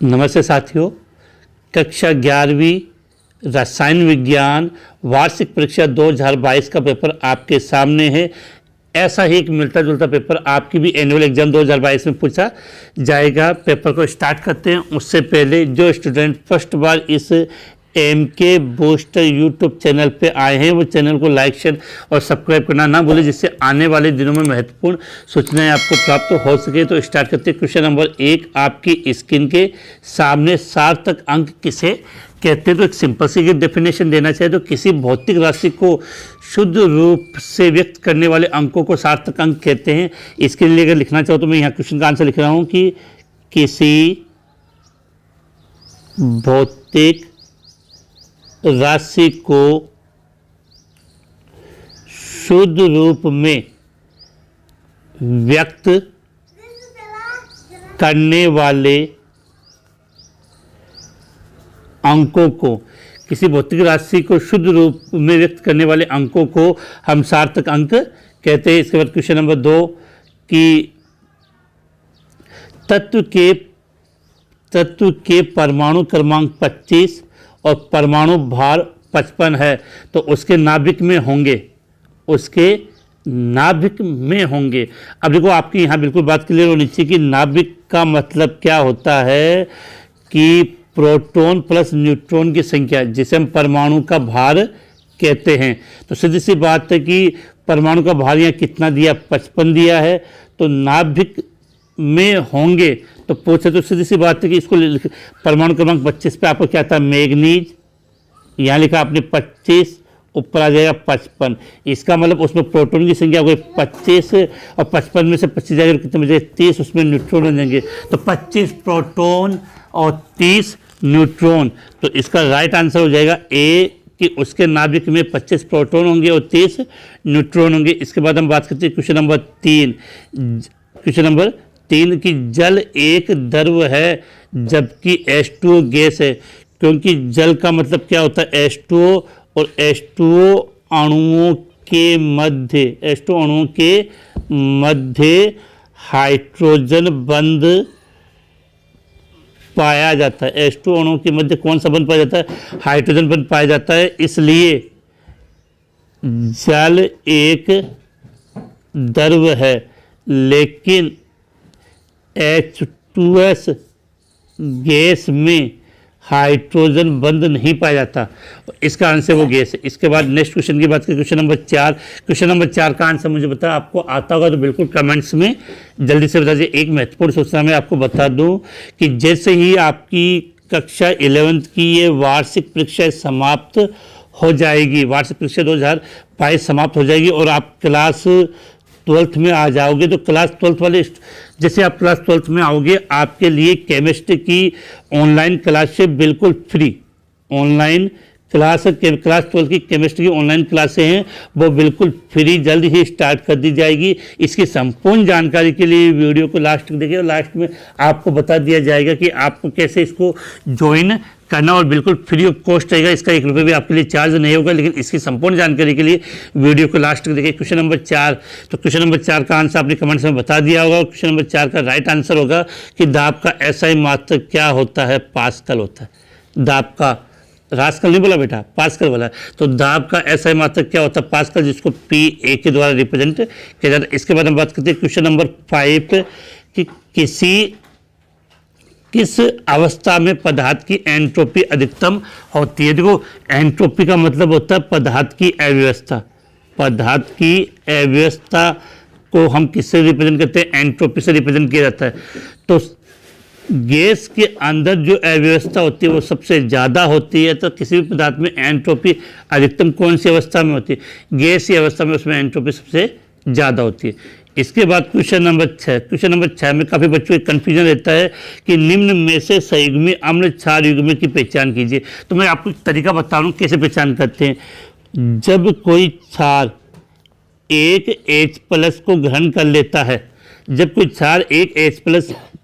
नमस्ते साथियों, कक्षा 11वीं रसायन विज्ञान वार्षिक परीक्षा 2022 का पेपर आपके सामने है। ऐसा ही एक मिलता जुलता पेपर आपकी भी एनुअल एग्जाम 2022 में पूछा जाएगा। पेपर को स्टार्ट करते हैं। उससे पहले जो स्टूडेंट फर्स्ट बार इस MK बूस्टर यूट्यूब चैनल पे आए हैं वो चैनल को लाइक शेयर और सब्सक्राइब करना ना भूलें, जिससे आने वाले दिनों में महत्वपूर्ण सूचनाएं आपको प्राप्त हो सके। तो स्टार्ट करते हैं। क्वेश्चन नंबर 1, आपकी स्क्रीन के सामने सार्थक अंक किसे कहते हैं? तो एक सिंपल सी डेफिनेशन देना चाहिए तो किसी भौतिक राशि को शुद्ध रूप से व्यक्त करने वाले अंकों को सार्थक अंक कहते हैं। इसके लिए अगर लिखना चाहो तो मैं यहाँ क्वेश्चन का आंसर लिख रहा हूँ कि किसी भौतिक राशि को शुद्ध रूप में व्यक्त करने वाले अंकों को, किसी भौतिक राशि को शुद्ध रूप में व्यक्त करने वाले अंकों को हम सार्थक अंक कहते हैं। इसके बाद क्वेश्चन नंबर 2 कि तत्व के परमाणु क्रमांक 25 और परमाणु भार 55 है तो उसके नाभिक में होंगे। अब देखो, आपकी यहाँ बिल्कुल बात क्लियर होनी चाहिए कि नाभिक का मतलब क्या होता है कि प्रोटॉन प्लस न्यूट्रॉन की संख्या, जिसे हम परमाणु का भार कहते हैं। तो सीधी सी बात है कि परमाणु का भार यहाँ कितना दिया, 55 दिया है, तो नाभिक में होंगे तो पूछे तो सीधी सी बात है कि इसको परमाणु क्रमांक 25 पे आपको क्या था, मैग्नीज, यहाँ लिखा आपने 25, ऊपर आ जाएगा 55। इसका मतलब उसमें प्रोटॉन की संख्या हो गई 25 और 55 में से 25 जाएगा कितने बजे, 30, उसमें न्यूट्रॉन हो जाएंगे। तो 25 प्रोटॉन और 30 न्यूट्रॉन। तो इसका राइट आंसर हो जाएगा ए कि उसके नाभिक में 25 प्रोटॉन होंगे और 30 न्यूट्रॉन होंगे। इसके बाद हम बात करते हैं क्वेश्चन नंबर 3 कि जल एक द्रव है जबकि H2O गैस है। क्योंकि जल का मतलब क्या होता है, H2O, और H2O अणुओं के मध्य हाइड्रोजन बंध पाया जाता है। H2O अणुओं के मध्य कौन सा बंध पाया जाता है, हाइड्रोजन बंध पाया जाता है। इसलिए जल एक द्रव है, लेकिन H2S गैस में हाइड्रोजन बंध नहीं पाया जाता, इसका आंसर वो गैस है। इसके बाद नेक्स्ट क्वेश्चन की बात करें, क्वेश्चन नंबर 4 का आंसर मुझे बता, आपको आता होगा तो बिल्कुल कमेंट्स में जल्दी से बता दीजिए। एक महत्वपूर्ण सूचना मैं आपको बता दूं कि जैसे ही आपकी कक्षा 11th की ये वार्षिक परीक्षा समाप्त हो जाएगी, वार्षिक परीक्षा 2022 समाप्त हो जाएगी और आप क्लास 12th में आ जाओगे, तो क्लास 12th वाले जैसे आप क्लास 12th में आओगे, आपके लिए केमिस्ट्री की ऑनलाइन क्लासें बिल्कुल फ्री, ऑनलाइन क्लास 12th की केमिस्ट्री की ऑनलाइन क्लासें हैं वो बिल्कुल फ्री जल्द ही स्टार्ट कर दी जाएगी। इसकी संपूर्ण जानकारी के लिए वीडियो को लास्ट तक देखिए और लास्ट में आपको बता दिया जाएगा कि आपको कैसे इसको ज्वाइन करना, और बिल्कुल फ्री ऑफ कॉस्ट रहेगा। इसका 1 रुपये भी आपके लिए चार्ज नहीं होगा, लेकिन इसकी संपूर्ण जानकारी के लिए वीडियो को लास्ट तक देखिए। क्वेश्चन नंबर 4, तो क्वेश्चन नंबर 4 का आंसर आपने कमेंट्स में बता दिया होगा। क्वेश्चन नंबर 4 का राइट आंसर होगा कि दाब का SI मात्रक क्या होता है, पास्कल होता है। दाब का, रास्कल नहीं बोला बेटा, पास्कल बोला। तो दाब का SI मात्रक क्या होता है, पास्कल, जिसको PA के द्वारा रिप्रेजेंट किया जाता है। इसके बाद हम बात करते हैं क्वेश्चन नंबर 5 कि किस अवस्था में पदार्थ की एंट्रोपी अधिकतम होती है। देखो, एंट्रोपी का मतलब होता है पदार्थ की अव्यवस्था। पदार्थ की अव्यवस्था को हम किससे रिप्रेजेंट करते हैं, एंट्रोपी से रिप्रेजेंट किया जाता है। तो गैस के अंदर जो अव्यवस्था होती है वो सबसे ज़्यादा होती है। तो किसी भी पदार्थ में एंट्रोपी अधिकतम कौन सी अवस्था में होती है, गैस की अवस्था में, उसमें एंट्रोपी सबसे ज़्यादा होती है। इसके बाद क्वेश्चन नंबर 6 में काफ़ी बच्चों को कन्फ्यूजन रहता है कि निम्न में से संयुग्मी अम्ल क्षार युग्म की पहचान कीजिए। तो मैं आपको तरीका बता रहा हूँ कैसे पहचान करते हैं। जब कोई क्षार एक H+ को ग्रहण कर लेता है, जब कोई क्षार एक H+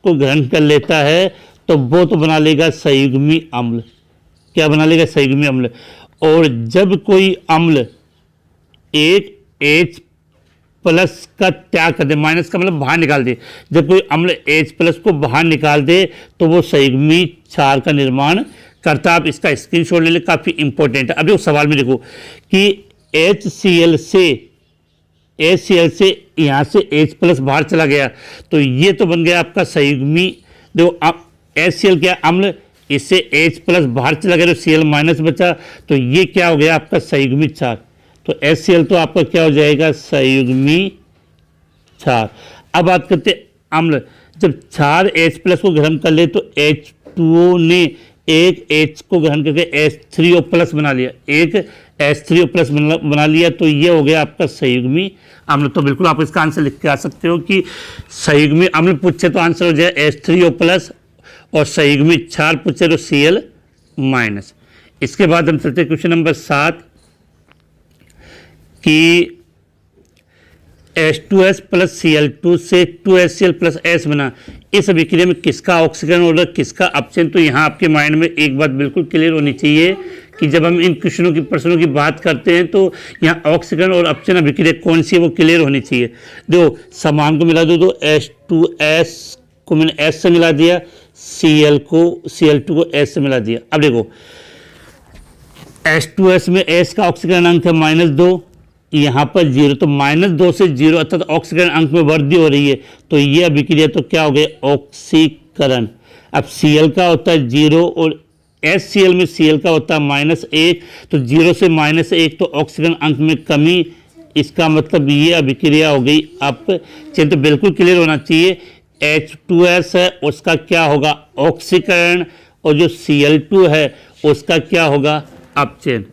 को ग्रहण कर लेता है तो वो तो बना लेगा संयुग्मी अम्ल। क्या बना लेगा, संयुग्मी अम्ल। और जब कोई अम्ल एक H+ प्लस का त्याग कर दे, माइनस का मतलब बाहर निकाल दे, जब कोई अम्ल H प्लस को बाहर निकाल दे तो वो संयुग्मी क्षार का निर्माण करता है। आप इसका स्क्रीनशॉट ले ले, काफ़ी इंपॉर्टेंट है। अब देखो सवाल में देखो कि HCl से यहाँ से H प्लस बाहर चला गया तो ये तो बन गया आपका संयुग्मी। देखो HCl क्या अम्ल, इससे H प्लस बाहर चला गया तो Cl माइनस बचा, तो ये क्या हो गया आपका संयुग्मी क्षार। तो HCl तो आपका क्या हो जाएगा, संयुग्मी क्षार। अब बात करते अम्ल, जब क्षार H प्लस को ग्रहण कर ले तो H2O ने एक H को ग्रहण करके H3O प्लस बना लिया, एक H3O प्लस बना लिया, तो ये हो गया आपका संयुग्मी अम्ल। तो बिल्कुल आप इसका आंसर लिख के आ सकते हो कि संयुग्मी अम्ल पूछे तो आंसर हो जाए H3O प्लस, और संयुग्मी क्षार पूछे तो Cl माइनस। इसके बाद हम चलते क्वेश्चन नंबर 7 कि H2S प्लस Cl2 से 2HCl प्लस S बना, इस अभिक्रिया में किसका ऑक्सीकरण और किसका अपचयन। तो यहाँ आपके माइंड में एक बात बिल्कुल क्लियर होनी चाहिए कि जब हम इन क्वेश्चनों की प्रश्नों की बात करते हैं तो यहाँ ऑक्सीकरण और अपचयन अभिक्रिया कौन सी है वो क्लियर होनी चाहिए। देखो समान को मिला दो तो H2S को मैंने S से मिला दिया, Cl2 को S से मिला दिया। अब देखो H2S में S का ऑक्सीकरण अंक है -2, यहाँ पर 0, तो -2 से 0 अर्थात ऑक्सीकरण अंक में वृद्धि हो रही है, तो ये अभिक्रिया तो क्या हो गया, ऑक्सीकरण। अब Cl का होता है 0 और HCl में Cl का होता है -1, तो 0 से -1 तो ऑक्सीकरण अंक में कमी, इसका मतलब ये अभिक्रिया हो गई अपचयन। तो बिल्कुल क्लियर होना चाहिए H2S है उसका क्या होगा, ऑक्सीकरण, और जो Cl2 है उसका क्या होगा, अपचयन।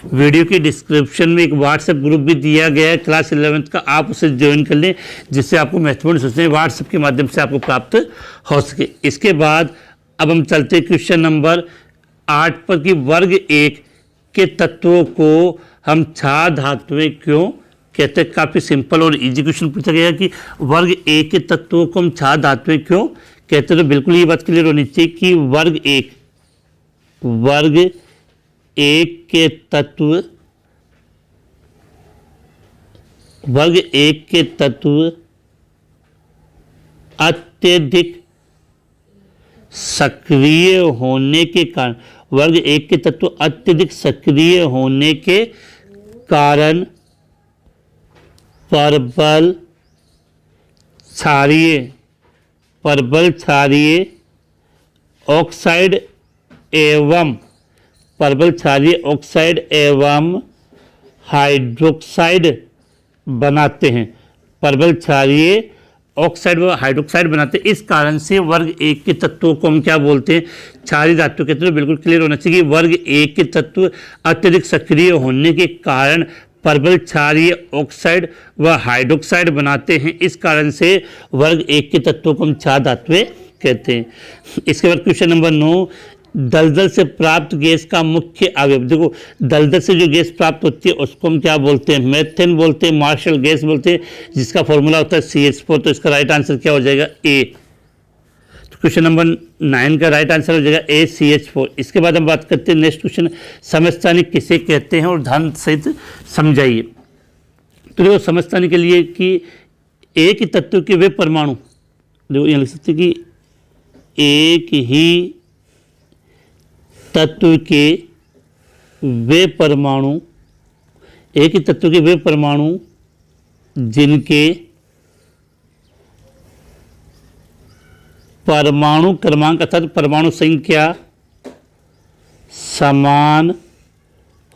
वीडियो की डिस्क्रिप्शन में एक व्हाट्सएप ग्रुप भी दिया गया है क्लास 11th का, आप उसे ज्वाइन कर लें जिससे आपको महत्वपूर्ण सूचनाएं व्हाट्सएप के माध्यम से आपको प्राप्त हो सके। इसके बाद अब हम चलते क्वेश्चन नंबर 8 पर कि वर्ग 1 के तत्वों को हम क्षार धातुएं क्यों कहते हैं। काफ़ी सिंपल और इजी क्वेश्चन पूछा गया कि वर्ग 1 के तत्वों को हम क्षार धातुएं क्यों कहते हैं। तो बिल्कुल ये बात क्लियर होनी चाहिए कि वर्ग 1 के तत्व अत्यधिक सक्रिय होने के कारण, वर्ग 1 के तत्व अत्यधिक सक्रिय होने के कारण परबल क्षारीय ऑक्साइड एवं हाइड्रोक्साइड बनाते हैं, परबल क्षारीय ऑक्साइड व हाइड्रोक्साइड बनाते हैं। इस कारण से वर्ग 1 के तत्वों को हम क्या बोलते हैं, क्षारीय धातु कहते हैं। बिल्कुल क्लियर होना चाहिए कि वर्ग 1 के तत्व अत्यधिक सक्रिय होने के कारण परबल क्षारीय ऑक्साइड व हाइड्रोक्साइड बनाते हैं, इस कारण से वर्ग 1 के तत्वों को हम क्षार धातुएं कहते हैं। इसके बाद क्वेश्चन नंबर 9, दलदल से प्राप्त गैस का मुख्य अवयव। देखो दलदल से जो गैस प्राप्त होती है उसको हम क्या बोलते हैं, मेथेन बोलते हैं, मार्शल गैस बोलते हैं, जिसका फॉर्मूला होता है CH4। तो इसका राइट आंसर क्या हो जाएगा, A। तो क्वेश्चन नंबर 9 का राइट आंसर हो जाएगा A, CH4। इसके बाद हम बात करते हैं नेक्स्ट क्वेश्चन, समस्थानिक किसे कहते हैं और ध्यान सहित समझाइए। तो देखो समस्थानिक के लिए कि एक ही तत्व के वे परमाणु, देखो यहाँ लिख सकते कि एक ही तत्व के वे परमाणु जिनके परमाणु क्रमांक अर्थात परमाणु संख्या समान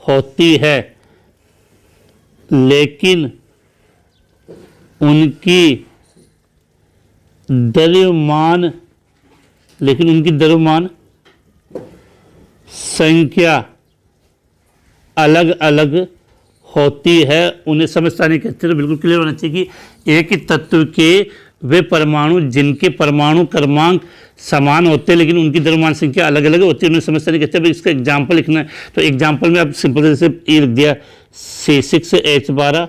होती है लेकिन उनकी द्रव्यमान संख्या अलग अलग होती है, उन्हें समस्थानिक कहते हैं। बिल्कुल क्लियर होना चाहिए कि एक ही तत्व के वे परमाणु जिनके परमाणु क्रमांक समान होते हैं लेकिन उनकी द्रव्यमान संख्या अलग अलग होती है, उन्हें समस्थानिक कहते हैं। इसका एग्जाम्पल लिखना है, तो एग्जाम्पल में आप सिंपल से ये लिख दिया C6H12,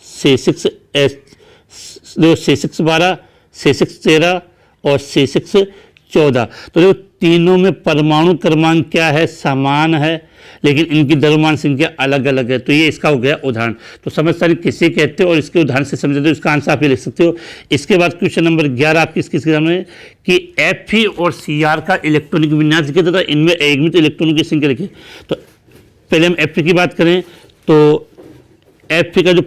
C612, C613 और C614। 14। तो देखो तीनों में परमाणु क्रमांक क्या है, समान है, लेकिन इनकी द्रव्यमान संख्या अलग अलग है। तो ये इसका हो गया उदाहरण। तो समझता नहीं किसे कहते हो और इसके उदाहरण से समझते हो, इसका आंसर आप ये लिख सकते हो। इसके बाद क्वेश्चन नंबर 11 आपकी किसके सामने कि Fe और Cr का इलेक्ट्रॉनिक विन्यास लिखे तथा इनमें एकमित इलेक्ट्रॉनों की संख्या लिखे। तो पहले हम Fe की बात करें तो Fe का जो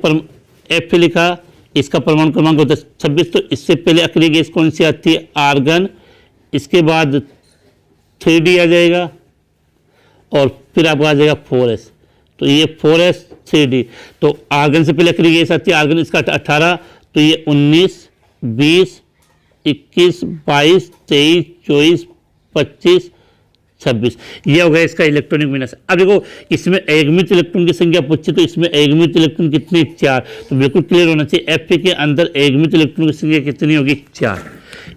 Fe लिखा, इसका परमाणु क्रमांक होता है 26। तो इससे पहले अक्रिय गैस कौन सी आती है, आर्गन। इसके बाद 3D आ जाएगा और फिर आपको आ जाएगा 4s। तो ये 4s 3D। तो आर्गन से पहले अक्रिय गैस आती है आर्गन, इसका 18। तो ये 19 20 21 22 23 24 25 26, ये हो गया इसका इलेक्ट्रॉनिक विन्यास। अब देखो इसमें एकमित इलेक्ट्रॉन की संख्या पूछी, तो इसमें एकमित इलेक्ट्रॉन कितने, 4। तो बिल्कुल क्लियर होना चाहिए Fe के अंदर एकमित इलेक्ट्रॉन की संख्या कितनी होगी, 4।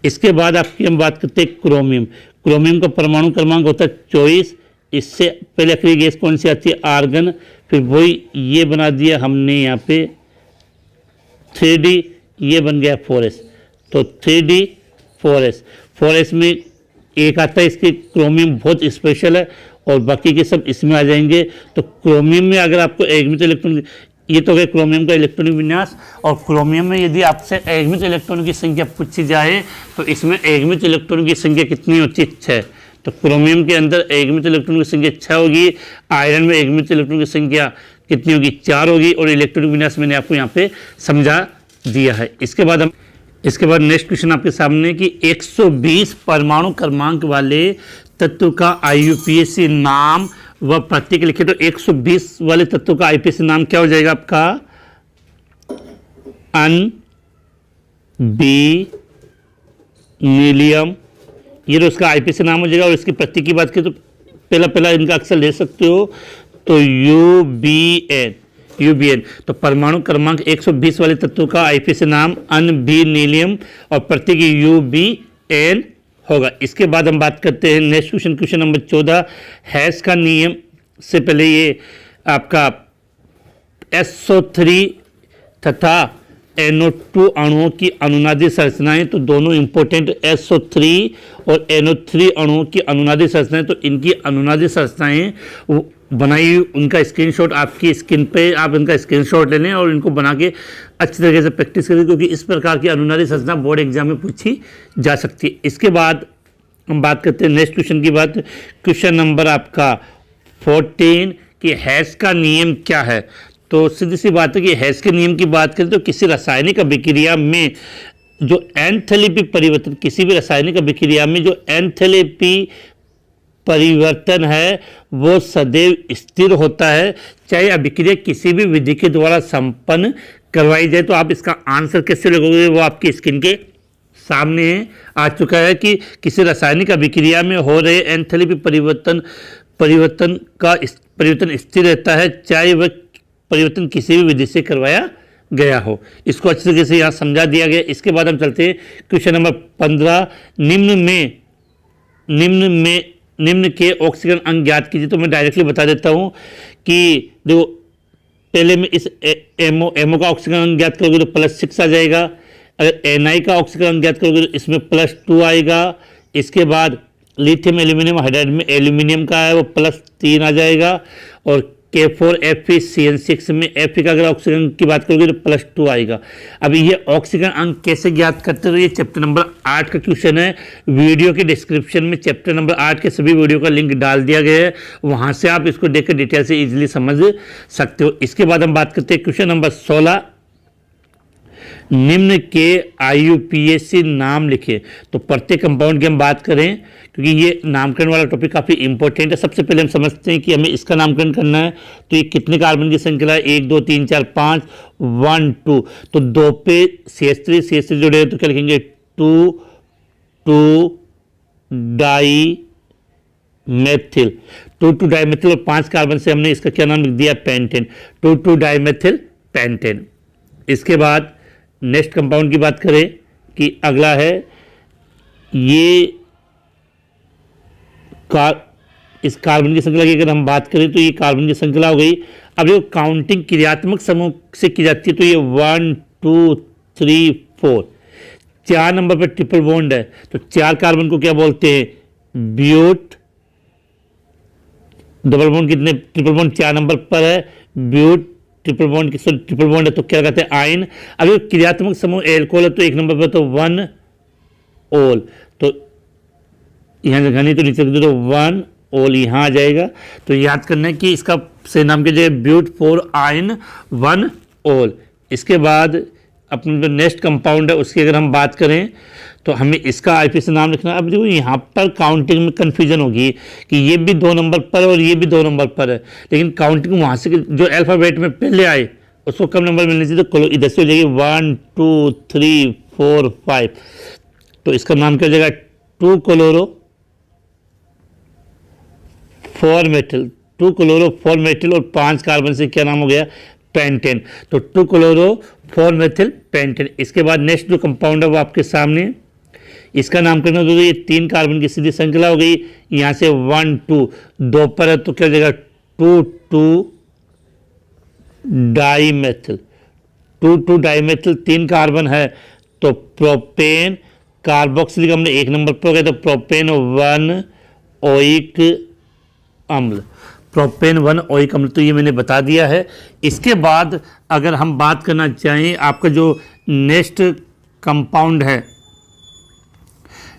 इसके बाद आपकी हम बात करते हैं क्रोमियम। क्रोमियम का परमाणु क्रमांक होता है 24। इससे पहले अक्रिय गैस कौन सी आती है, आर्गन। फिर वही ये बना दिया हमने यहाँ पे 3D, ये बन गया 4s। तो 3D 4s। 4s में एक आता है इसके क्रोमियम बहुत स्पेशल है और बाकी के सब इसमें आ जाएंगे। तो क्रोमियम में अगर आपको एकमित इलेक्ट्रॉन, ये तो गया क्रोमियम का इलेक्ट्रॉनिक विन्यास। और क्रोमियम में यदि आपसे एकमित इलेक्ट्रॉन की संख्या पूछी जाए तो इसमें एकमित इलेक्ट्रॉन की संख्या कितनी होती है, 6। तो क्रोमियम के अंदर एकमित इलेक्ट्रॉन की संख्या 6 होगी। आयरन में एकमित इलेक्ट्रॉन की संख्या कितनी होगी, 4 होगी। और इलेक्ट्रॉनिक विन्यास मैंने आपको यहाँ पे समझा दिया है। इसके बाद नेक्स्ट क्वेश्चन आपके सामने कि 120 परमाणु क्रमांक वाले तत्व का IUPAC नाम व प्रतीक लिखे। तो 120 वाले तत्व का IUPAC नाम क्या हो जाएगा आपका, अन, बी, नीलियम, ये तो उसका IUPAC नाम हो जाएगा। और इसकी प्रतीक की बात करें तो पहला इनका अक्षर ले सकते हो, तो UBN। तो परमाणु क्रमांक 120 वाले तत्वों का IUPAC नाम अन, बी, नीलियम और प्रतीक UBN होगा। इसके बाद हम बात करते हैं नेक्स्ट क्वेश्चन नंबर 14। हैश का नियम से पहले ये आपका SO3 तथा NO2 अणुओं की अनुनादी संरचनाएं, तो दोनों इंपॉर्टेंट, SO3 और NO3 अणुओं की अनुनादी संरचनाएं। तो इनकी अनुनादी संरचनाएं बनाई, उनका स्क्रीनशॉट आपकी स्क्रीन पे आप इनका स्क्रीनशॉट ले लें और इनको बना के अच्छी तरीके से प्रैक्टिस करें, क्योंकि इस प्रकार की अनुनादी संरचना बोर्ड एग्जाम में पूछी जा सकती है। इसके बाद हम बात करते हैं नेक्स्ट क्वेश्चन की बात। क्वेश्चन नंबर आपका 14 कि हैश का नियम क्या है। तो सीधी सी बात है कि हैश के नियम की बात करें तो किसी रासायनिक अभिक्रिया में जो एंथैल्पी परिवर्तन, किसी भी रासायनिक अभिक्रिया में जो एंथैल्पी परिवर्तन है वो सदैव स्थिर होता है, चाहे अभिक्रिया किसी भी विधि के द्वारा संपन्न करवाई जाए। तो आप इसका आंसर कैसे लगाओगे, वो आपकी स्क्रीन के सामने आ चुका है कि किसी रासायनिक अभिक्रिया में हो रहे एंथैल्पी परिवर्तन स्थिर रहता है, चाहे वह परिवर्तन किसी भी विधि से करवाया गया हो। इसको अच्छे तरीके से यहाँ समझा दिया गया। इसके बाद हम चलते हैं क्वेश्चन नंबर 15। निम्न के ऑक्सीजन अंक ज्ञात कीजिए। तो मैं डायरेक्टली बता देता हूँ कि देखो पहले में इस एमओ का ऑक्सीजन अंक ज्ञात करोगे तो +6 आ जाएगा। अगर NI का ऑक्सीजन अंक ज्ञात करोगे तो इसमें +2 आएगा। इसके बाद लिथियम एल्यूमिनियम हाइड्राइड में एल्यूमिनियम का है वो +3 आ जाएगा। और K4Fe में Fe का अगर ऑक्सीजन की बात करोगे तो +2 आएगा। अब ये ऑक्सीजन अंक कैसे ज्ञात करते हो, ये चैप्टर नंबर 8 का क्वेश्चन है। वीडियो के डिस्क्रिप्शन में चैप्टर नंबर 8 के सभी वीडियो का लिंक डाल दिया गया है, वहां से आप इसको देखकर डिटेल से इजीली समझ सकते हो। इसके बाद हम बात करते हैं क्वेश्चन नंबर 16। निम्न के IUPAC नाम लिखे। तो प्रत्येक कंपाउंड की हम बात करें क्योंकि ये नामकरण वाला टॉपिक काफ़ी इंपॉर्टेंट है। सबसे पहले हम समझते हैं कि हमें इसका नामकरण करना है। तो ये कितने कार्बन की श्रृंखला है, 1 2 3 4 5 1 2। तो 2 पे CH3 जुड़े तो क्या लिखेंगे 2 डाई मेथिल 2 डाईमेथिल और 5 कार्बन से हमने इसका क्या नाम लिख दिया, पेंटेन, 2 डाईमेथिल पेंटेन। इसके बाद नेक्स्ट कंपाउंड की बात करें कि अगला है ये इस कार्बन की श्रृंखला की अगर हम बात करें तो ये कार्बन की श्रृंखला हो गई। अब ये काउंटिंग क्रियात्मक समूह से की जाती है तो ये 1 2 3 4 4 नंबर पर ट्रिपल बॉन्ड है, तो 4 कार्बन को क्या बोलते हैं, ब्यूट। डबल बॉन्ड कितने, ट्रिपल बॉन्ड 4 नंबर पर है, but triple bond triple bond है तो क्या कहते हैं, आयन। अगर क्रियात्मक समूह एल्कोहल है तो 1 नंबर पर तो 1 ओल, तो यहाँ घनी तो नीचे तो 1 ओल यहाँ आ जाएगा। तो याद करना है कि इसका सही नाम के लिए ब्यूट 4 आयन 1 ओल। इसके बाद अपने जो नेक्स्ट कंपाउंड है उसकी अगर हम बात करें तो हमें इसका आईपी से नाम लिखना है। अब देखो यहाँ पर काउंटिंग में कन्फ्यूजन होगी कि ये भी 2 नंबर पर और ये भी 2 नंबर पर है, लेकिन काउंटिंग वहाँ से जो अल्फ़ाबेट में पहले आए उसको कम नंबर मिलने चाहिए, तो इधर से हो जाएगी 1 2 3 4 5। तो इसका नाम क्या हो जाएगा, 2 क्लोरो 4 मेटल, 2 क्लोरो 4 मेटल और 5 कार्बन से क्या नाम हो गया, पेंटेन। तो 2 क्लोरो 4 मेथिल पेंटेन। इसके बाद नेक्स्ट जो कंपाउंड है वो आपके सामने, इसका नामकरण हो, ये 3 कार्बन की सीधी श्रृंखला हो गई, यहाँ से 1 2 2 पर है तो क्या हो जाएगा 2 2 डाईमेथिल, 2 2 डाईमेथिल, 3 कार्बन है तो प्रोपेन। कार्बोक्सिलिक अम्ल 1 नंबर पर हो गया तो प्रोपेन 1 ओइक अम्ल, प्रोपेन 1 ओइक अम्ल, तो ये मैंने बता दिया है। इसके बाद अगर हम बात करना चाहें आपका जो नेक्स्ट कंपाउंड है,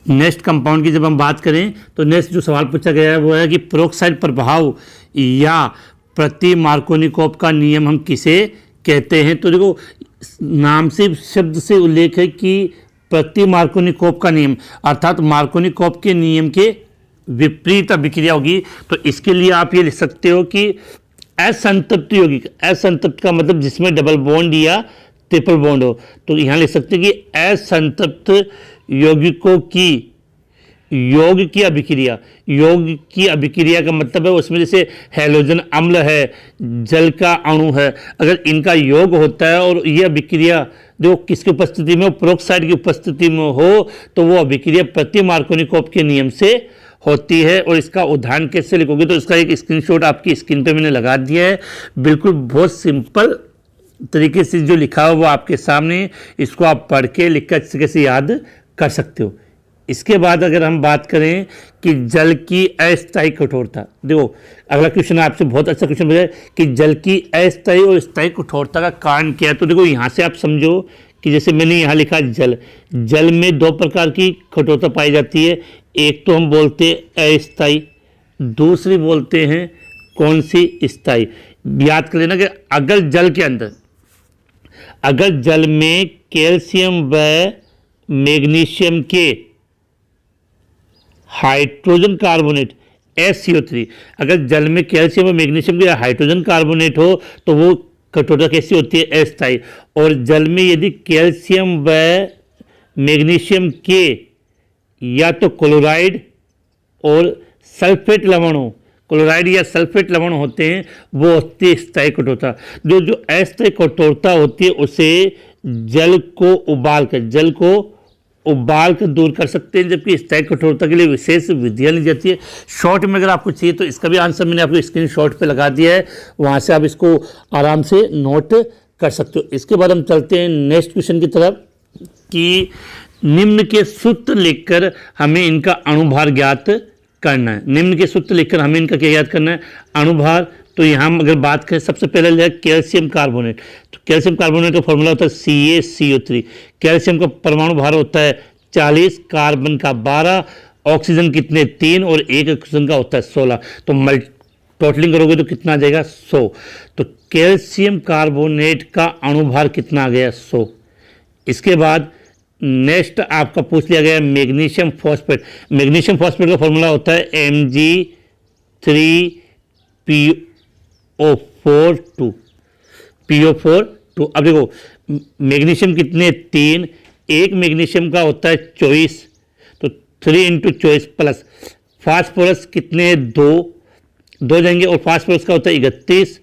नेक्स्ट कंपाउंड की जब हम बात करें तो नेक्स्ट जो सवाल पूछा गया है वो है कि पेरोक्साइड प्रभाव या प्रति मार्कोनिकोव का नियम हम किसे कहते हैं। तो देखो नाम से शब्द से उल्लेख है कि प्रति मार्कोनिकोव का नियम, अर्थात मार्कोनिकोव के नियम के विपरीत अभिक्रिया होगी। तो इसके लिए आप ये लिख सकते हो कि असंतृप्त यौगिक, असंतृप्त का मतलब जिसमें डबल बॉन्ड या ट्रिपल बॉन्ड हो, तो यहाँ लिख सकते हैं कि असंतृप्त यौगिकों की योग की अभिक्रिया, योग की अभिक्रिया का मतलब है उसमें जैसे हैलोजन अम्ल है, जल का अणु है, अगर इनका योग होता है और ये अभिक्रिया जो किसकी उपस्थिति में हो, पेरोक्साइड की उपस्थिति में हो, तो वो अभिक्रिया प्रति मार्कोनिकोव के नियम से होती है। और इसका उदाहरण कैसे लिखोगे, तो इसका एक स्क्रीनशॉट आपकी स्क्रीन पे मैंने लगा दिया है, बिल्कुल बहुत सिंपल तरीके से जो लिखा हो वो आपके सामने, इसको आप पढ़ के लिख कर अच्छे से याद कर सकते हो। इसके बाद अगर हम बात करें कि जल की अस्थायी कठोरता, देखो अगला क्वेश्चन आपसे बहुत अच्छा क्वेश्चन पूछा है कि जल की अस्थायी और स्थायी कठोरता का कारण क्या है। तो देखो यहाँ से आप समझो कि जैसे मैंने यहाँ लिखा जल, जल में 2 प्रकार की कठोरता पाई जाती है, एक तो हम बोलते हैं अस्थायी, दूसरी बोलते हैं कौन सी, स्थायी। याद कर लेना कि अगर जल के अंदर, अगर जल में कैल्शियम व मैग्नीशियम के हाइड्रोजन कार्बोनेट SCO3, अगर जल में कैल्शियम और मैग्नीशियम के हाइड्रोजन कार्बोनेट हो तो वो कठोरता कैसी होती है, अस्थायी। और जल में यदि कैल्शियम व मैग्नीशियम के या तो क्लोराइड और सल्फेट लवण हो, क्लोराइड या सल्फेट लवण होते हैं, वो होती है स्थायी कठोरता। जो अस्थायी कठोरता होती है उसे जल को उबाल कर दूर कर सकते हैं, जबकि स्थायी कठोरता के लिए विशेष विधियाँ ली जाती है। शॉर्ट में अगर आपको चाहिए तो इसका भी आंसर मैंने आपको स्क्रीनशॉट पे लगा दिया है, वहाँ से आप इसको आराम से नोट कर सकते हो। इसके बाद हम चलते हैं नेक्स्ट क्वेश्चन की तरफ कि निम्न के सूत्र लिखकर हमें इनका अणुभार ज्ञात करना है। निम्न के सूत्र लिखकर हमें इनका क्या याद करना है, अणुभार। तो यहाँ अगर बात करें सबसे पहले लिया कैल्शियम कार्बोनेट, तो कैल्शियम कार्बोनेट का फॉर्मूला होता है CaCO3। कैल्शियम का परमाणु भार होता है 40, कार्बन का 12, ऑक्सीजन कितने 3 और एक ऑक्सीजन का होता है 16। तो टोटलिंग करोगे तो कितना आ जाएगा 100। तो कैल्शियम कार्बोनेट का अणुभार कितना आ गया 100। इसके बाद नेक्स्ट आपका पूछ लिया गया मैग्नीशियम फॉस्फेट। मैग्नीशियम फॉस्फेट का फॉर्मूला होता है PO4 2। अब देखो मैग्नीशियम कितने 3, एक मैग्नीशियम का होता है 24, तो 3 × 24 प्लस फास्फोरस कितने 2 जाएंगे और फास्फोरस का होता है 31,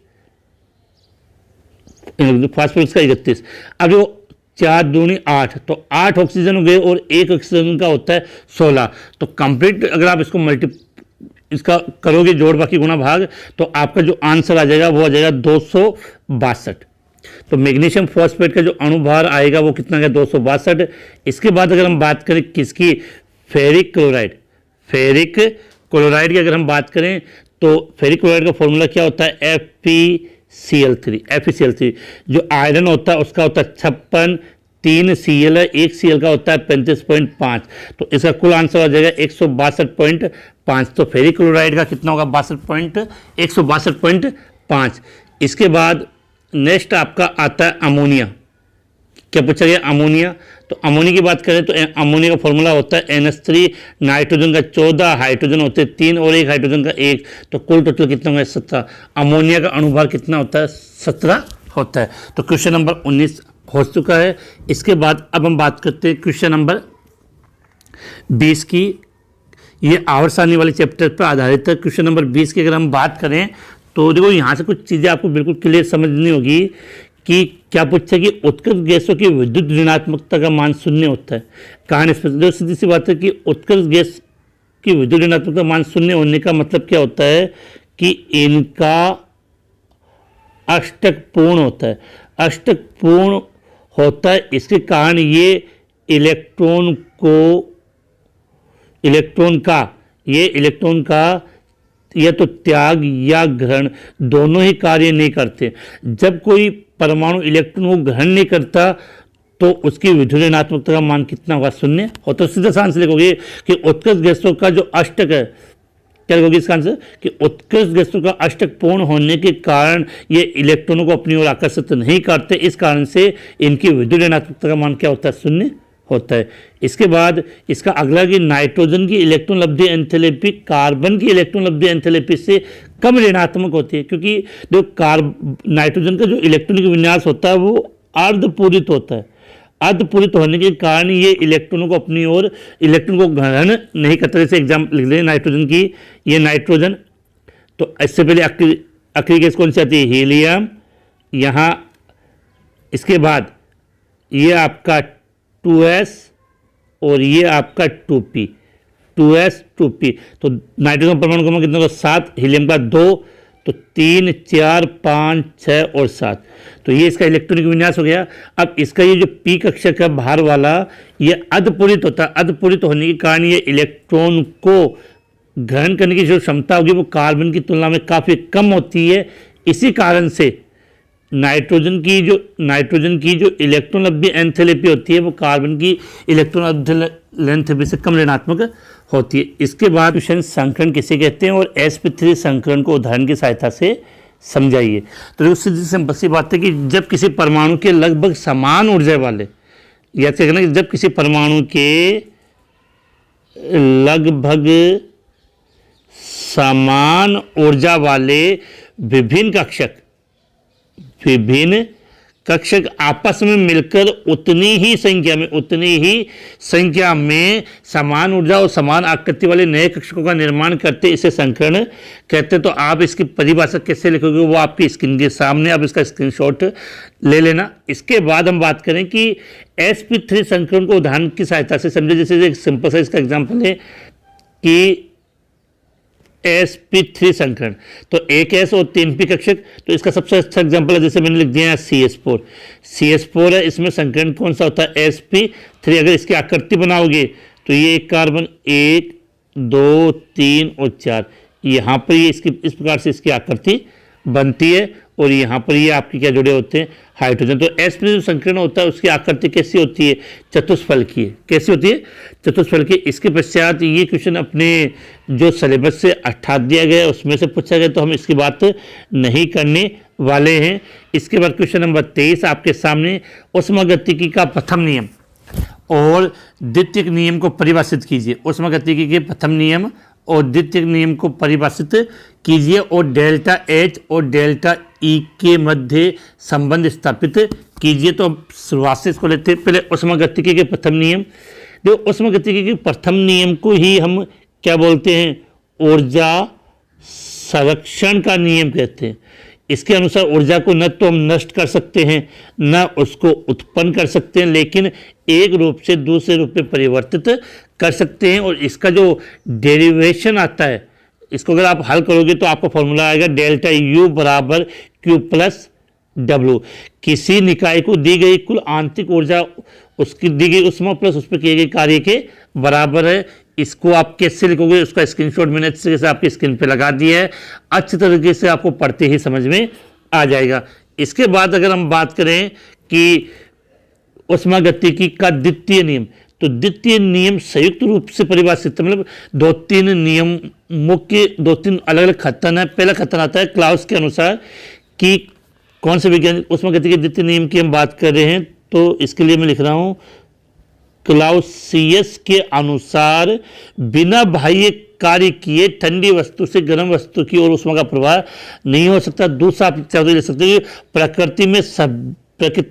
फास्फोरस का 31। अब जो 4 दूनी 8, तो 8 ऑक्सीजन हो गए और एक ऑक्सीजन का होता है 16। तो कंप्लीट अगर आप इसका करोगे जोड़ बाकी गुणा भाग, तो आपका जो आंसर आ जाएगा वो आ जाएगा 262। तो मैग्नीशियम फॉस्फेट का जो अणुभार आएगा वो कितना है, 262। इसके बाद अगर हम बात करें किसकी, फेरिक क्लोराइड, फेरिक क्लोराइड की अगर हम बात करें तो फेरिक क्लोराइड का फॉर्मूला क्या होता है, FeCl3। FeCl3 जो आयरन होता है उसका होता है 56, 3 Cl है, 1 Cl का होता है 35.5, तो इसका कुल आंसर हो जाएगा 162.5। तो फेरिक क्लोराइड का कितना होगा, 162.5। इसके बाद नेक्स्ट आपका आता है अमोनिया। क्या पूछा गया, अमोनिया। तो अमोनिया की बात करें तो अमोनिया का फॉर्मूला होता है NH3, नाइट्रोजन का 14, हाइड्रोजन होते हैं 3 और 1 हाइड्रोजन का 1, तो कुल टोटल कितना होगा, 17। अमोनिया का अणुभार कितना होता है, 17 होता है। तो क्वेश्चन नंबर 19 हो चुका है। इसके बाद अब हम बात करते हैं क्वेश्चन नंबर 20 की। ये आवर्त सारणी वाले चैप्टर पर आधारित है। क्वेश्चन नंबर 20 की अगर हम बात करें तो देखो यहाँ से कुछ चीज़ें आपको बिल्कुल क्लियर समझनी होगी कि क्या पूछा कि उत्कृष्ट गैसों की विद्युत ऋणात्मकता का मान 0 होता है। कारण इस पर सीधी सी बात है कि उत्कृष्ट गैस की विद्युत ऋणात्मकता मान 0 होने का मतलब क्या होता है कि इनका अष्टक पूर्ण होता है। अष्टक पूर्ण होता है, इसके कारण ये इलेक्ट्रॉन का या तो त्याग या ग्रहण दोनों ही कार्य नहीं करते। जब कोई परमाणु इलेक्ट्रॉन को ग्रहण नहीं करता तो उसकी विद्युत ऋणात्मकता का मान कितना होगा, 0 हो। तो सीधा सा आंसर लिखोगे कि उत्कृष्ट गैसों का जो अष्टक है, क्या लिखोगे इसका आंसर कि उत्कृष्ट गैसों का अष्टक पूर्ण होने के कारण ये इलेक्ट्रॉनों को अपनी ओर आकर्षित नहीं करते, इस कारण से इनकी विद्युत ऋणात्मकता का मान क्या होता है, 0 होता है। इसके बाद इसका अगला कि नाइट्रोजन की इलेक्ट्रॉन लब्धि एंथैल्पी कार्बन की इलेक्ट्रॉन लब्धि एंथैल्पी से कम ऋणात्मक होती है, क्योंकि जो नाइट्रोजन का जो इलेक्ट्रॉनिक विन्यास होता है वो अर्धपूरित होता है। अर्धपूरित होने के कारण ये इलेक्ट्रॉनों को अपनी ओर इलेक्ट्रॉन को ग्रहण नहीं करता। जैसे एग्जाम्पल लिख लें नाइट्रोजन की, ये नाइट्रोजन, तो इससे पहले अक्रिय गैस कौन सी आती है, हीलियम। यहाँ इसके बाद ये आपका 2s और ये आपका 2p, 2s 2p। तो नाइट्रोजन परमाणु क्रमांक कितना होगा, 7, हीलियम का 2, तो 3, 4, 5, 6 और 7। तो ये इसका इलेक्ट्रॉनिक विन्यास हो गया। अब इसका ये जो p कक्षक है बाहर वाला, ये अर्धपूरित होता है। अर्धपूरित होने के कारण ये इलेक्ट्रॉन को ग्रहण करने की जो क्षमता होगी वो कार्बन की तुलना में काफ़ी कम होती है। इसी कारण से नाइट्रोजन की जो इलेक्ट्रॉन लब्धि एंथैल्पी होती है वो कार्बन की इलेक्ट्रॉन एंथैल्पी से कम ऋणात्मक होती है। इसके बाद क्वेश्चन संकरण किसे कहते हैं और sp3 संकरण को उदाहरण की सहायता से समझाइए। तो देखो सीधी सिंपल सी बात है कि जब किसी परमाणु के लगभग समान ऊर्जा वाले, या कहना कि जब किसी परमाणु के लगभग समान ऊर्जा वाले विभिन्न कक्षक आपस में मिलकर उतनी ही संख्या में समान ऊर्जा और समान आकृति वाले नए कक्षकों का निर्माण करते, इसे संकरण कहते हैं। तो आप इसकी परिभाषा कैसे लिखोगे वो आपकी स्क्रीन के सामने, आप इसका स्क्रीनशॉट ले लेना। इसके बाद हम बात करें कि sp3 संकरण को उदाहरण की सहायता से समझे। जैसे एक सिंपल सा इसका एग्जाम्पल है कि sp3 संकरण, तो एक s और 3p कक्षक, तो इसका सबसे अच्छा एग्जांपल है जैसे मैंने लिख दिया है CH4 है। इसमें संकरण कौन सा होता है, sp3। अगर इसकी आकृति बनाओगे तो ये एक कार्बन 1, 2, 3 और 4, यहाँ पर ये इसकी इस प्रकार से इसकी आकृति बनती है और यहाँ पर ये आपके क्या जुड़े होते हैं, हाइड्रोजन। तो sp जो संकरण होता है उसकी आकृति कैसी होती है, चतुष्फलकीय है। कैसी होती है, चतुष्फलकीय। इसके पश्चात ये क्वेश्चन अपने जो सिलेबस से हटा दिया गया उसमें से पूछा गया, तो हम इसकी बात नहीं करने वाले हैं। इसके बाद क्वेश्चन नंबर 23 आपके सामने, ऊष्मागतिकी का प्रथम नियम और द्वितीयक नियम को परिभाषित कीजिए। ऊष्मागतिकी के प्रथम नियम और द्वितीयक नियम को परिभाषित कीजिए और डेल्टा H और डेल्टा E के मध्य संबंध स्थापित कीजिए। तो अब शुरुआत से इसको लेते हैं। पहले ऊष्मागतिकी के प्रथम नियम। देखो ऊष्मागतिकी के प्रथम नियम को ही हम क्या बोलते हैं, ऊर्जा संरक्षण का नियम कहते हैं। इसके अनुसार ऊर्जा को न तो हम नष्ट कर सकते हैं न उसको उत्पन्न कर सकते हैं, लेकिन एक रूप से दूसरे रूप में परिवर्तित कर सकते हैं। और इसका जो डेरिवेशन आता है, इसको अगर आप हल करोगे तो आपका फॉर्मूला आएगा डेल्टा U बराबर Q प्लस W। किसी निकाय को दी गई कुल आंतरिक ऊर्जा उसकी दी गई उष्मा प्लस उस पर किए गए कार्य के बराबर है। इसको आप कैसे लिखोगे, उसका स्क्रीनशॉट मैंने अच्छे से आपकी स्क्रीन पे लगा दिया है, अच्छी तरीके से आपको पढ़ते ही समझ में आ जाएगा। इसके बाद अगर हम बात करें कि उष्मागतिकी का द्वितीय नियम, तो द्वितीय नियम संयुक्त रूप से परिभाषित, मतलब दो तीन नियम मुख्य, दो तीन अलग अलग कथन है। पहला कथन आता है क्लाउस के अनुसार कि कौन से वैज्ञानिक उष्मागतिकी के द्वितीय नियम की हम बात कर रहे हैं, तो इसके लिए मैं लिख रहा हूं क्लाउसियस के अनुसार बिना बाह्य कार्य किए ठंडी वस्तु से गर्म वस्तु की ओर उष्मा का प्रवाह नहीं हो सकता। दूसरा आप ले सकते हैं प्रकृति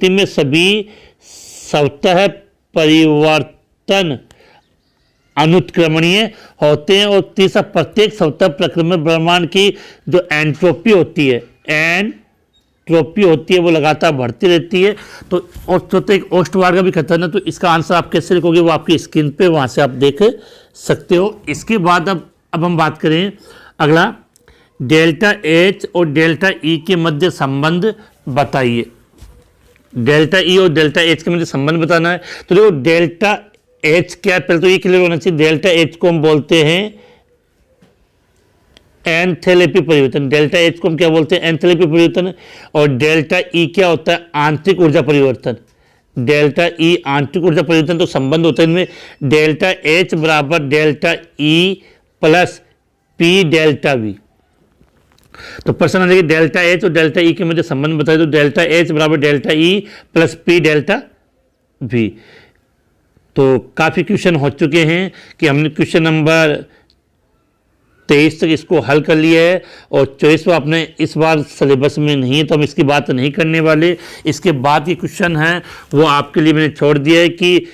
में सभी स्वतः परिवर्तन अनुत्क्रमणीय होते हैं। और तीसरा प्रत्येक स्वतः प्रक्रमण ब्रह्मांड की जो एंट्रोपी होती है वो लगातार बढ़ती रहती है। तो और चौथा एक ओस्टवार्ड का भी खतरन है। तो इसका आंसर आप कैसे लिखोगे वो आपकी स्क्रीन पे वहां से आप देख सकते हो। इसके बाद अब हम बात करें अगला, डेल्टा एच और डेल्टा ई के मध्य संबंध बताइए। डेल्टा ई और डेल्टा एच के मध्य संबंध बताना है। तो देखो डेल्टा एच क्या है, पहले तो ये क्लियर होना चाहिए। डेल्टा एच को हम बोलते हैं एंथैल्पी परिवर्तन। डेल्टा एच को हम क्या बोलते हैं, एंथैल्पी परिवर्तन। और डेल्टा ई क्या होता है, आंतरिक ऊर्जा परिवर्तन। डेल्टा ई आंतरिक ऊर्जा परिवर्तन। तो संबंध होता है इनमें डेल्टा एच बराबर delta E plus P delta we. तो प्रश्न आ जाएगा डेल्टा एच और डेल्टा ई के मध्य संबंध बताइए। तो डेल्टा एच बराबर delta E plus P delta we. तो काफ़ी क्वेश्चन हो चुके हैं कि हमने क्वेश्चन नंबर 23 तक इसको हल कर लिया है और 24वां अपने इस बार सिलेबस में नहीं है, तो हम इसकी बात नहीं करने वाले। इसके बाद ये क्वेश्चन है वो आपके लिए मैंने छोड़ दिया है कि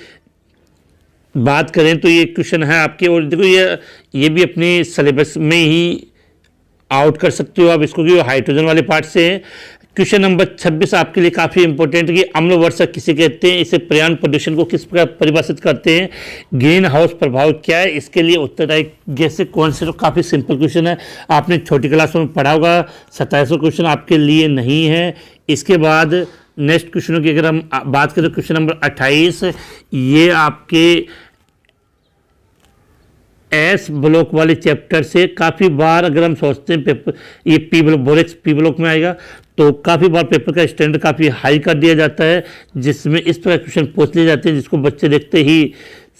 बात करें। तो ये क्वेश्चन है आपके, और देखो ये भी अपने सिलेबस में ही आउट कर सकते हो आप इसको, कि हाइड्रोजन वाले पार्ट से है। क्वेश्चन नंबर 26 आपके लिए काफ़ी इंपॉर्टेंट कि अम्ल वर्षा किसे कहते हैं, इसे पर्यावरण प्रदूषण को किस प्रकार परिभाषित करते हैं, ग्रीन हाउस प्रभाव क्या है, इसके लिए उत्तरदायी गैसें कौन से। तो काफ़ी सिंपल क्वेश्चन है, आपने छोटी क्लास में पढ़ा होगा। 2700 क्वेश्चन आपके लिए नहीं है। इसके बाद नेक्स्ट क्वेश्चनों की अगर हम बात करें, क्वेश्चन नंबर 28 ये आपके एस ब्लॉक वाले चैप्टर से काफ़ी बार अगर हम सोचते हैं पेपर ये P block borax P block में आएगा, तो काफ़ी बार पेपर का स्टैंडर्ड काफ़ी हाई कर दिया जाता है, जिसमें इस तरह क्वेश्चन पूछ लिए जाते हैं जिसको बच्चे देखते ही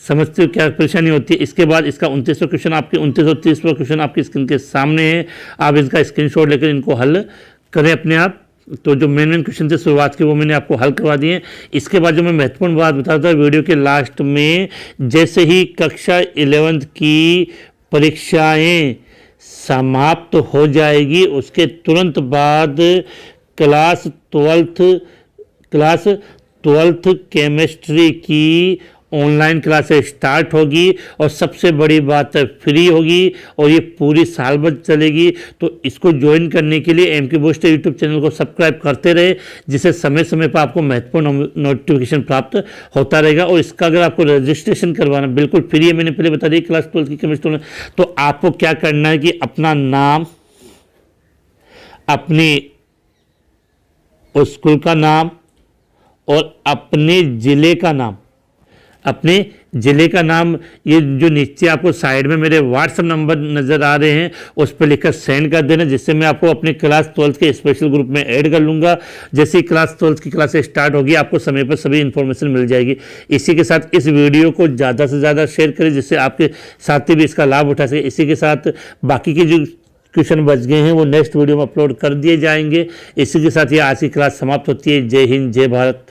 समझते हो क्या परेशानी होती है। इसके बाद इसका 29वां क्वेश्चन आपके 29 और 30वां क्वेश्चन आपकी स्क्रीन के सामने है। आप इसका स्क्रीनशॉट लेकर इनको हल करें अपने आप। तो जो मेन क्वेश्चन थे शुरुआत के वो मैंने आपको हल करवा दिए। इसके बाद जो मैं महत्वपूर्ण बात बता था वीडियो के लास्ट में, जैसे ही कक्षा 11th की परीक्षाएं समाप्त हो जाएगी उसके तुरंत बाद क्लास 12th केमिस्ट्री की ऑनलाइन क्लासेस स्टार्ट होगी। और सबसे बड़ी बात है फ्री होगी और ये पूरी साल भर चलेगी। तो इसको ज्वाइन करने के लिए एमके बूस्टर यूट्यूब चैनल को सब्सक्राइब करते रहे, जिससे समय समय पर आपको महत्वपूर्ण नोटिफिकेशन प्राप्त होता रहेगा। और इसका अगर आपको रजिस्ट्रेशन करवाना बिल्कुल फ्री है, मैंने पहले बता दिया क्लास 12th की केमिस्ट्री में। तो आपको क्या करना है कि अपना नाम, अपनी स्कूल का नाम और अपने ज़िले का नाम, ये जो नीचे आपको साइड में मेरे व्हाट्सएप नंबर नज़र आ रहे हैं उस पर लिखकर सेंड कर देना, जिससे मैं आपको अपने क्लास 12th के स्पेशल ग्रुप में ऐड कर लूँगा। जैसे ही क्लास 12th की क्लासेस स्टार्ट होगी आपको समय पर सभी इन्फॉर्मेशन मिल जाएगी। इसी के साथ इस वीडियो को ज़्यादा से ज़्यादा शेयर करें जिससे आपके साथी भी इसका लाभ उठा सके। इसी के साथ बाकी के जो क्वेश्चन बच गए हैं वो नेक्स्ट वीडियो में अपलोड कर दिए जाएंगे। इसी के साथ ये आज की क्लास समाप्त होती है। जय हिंद, जय भारत।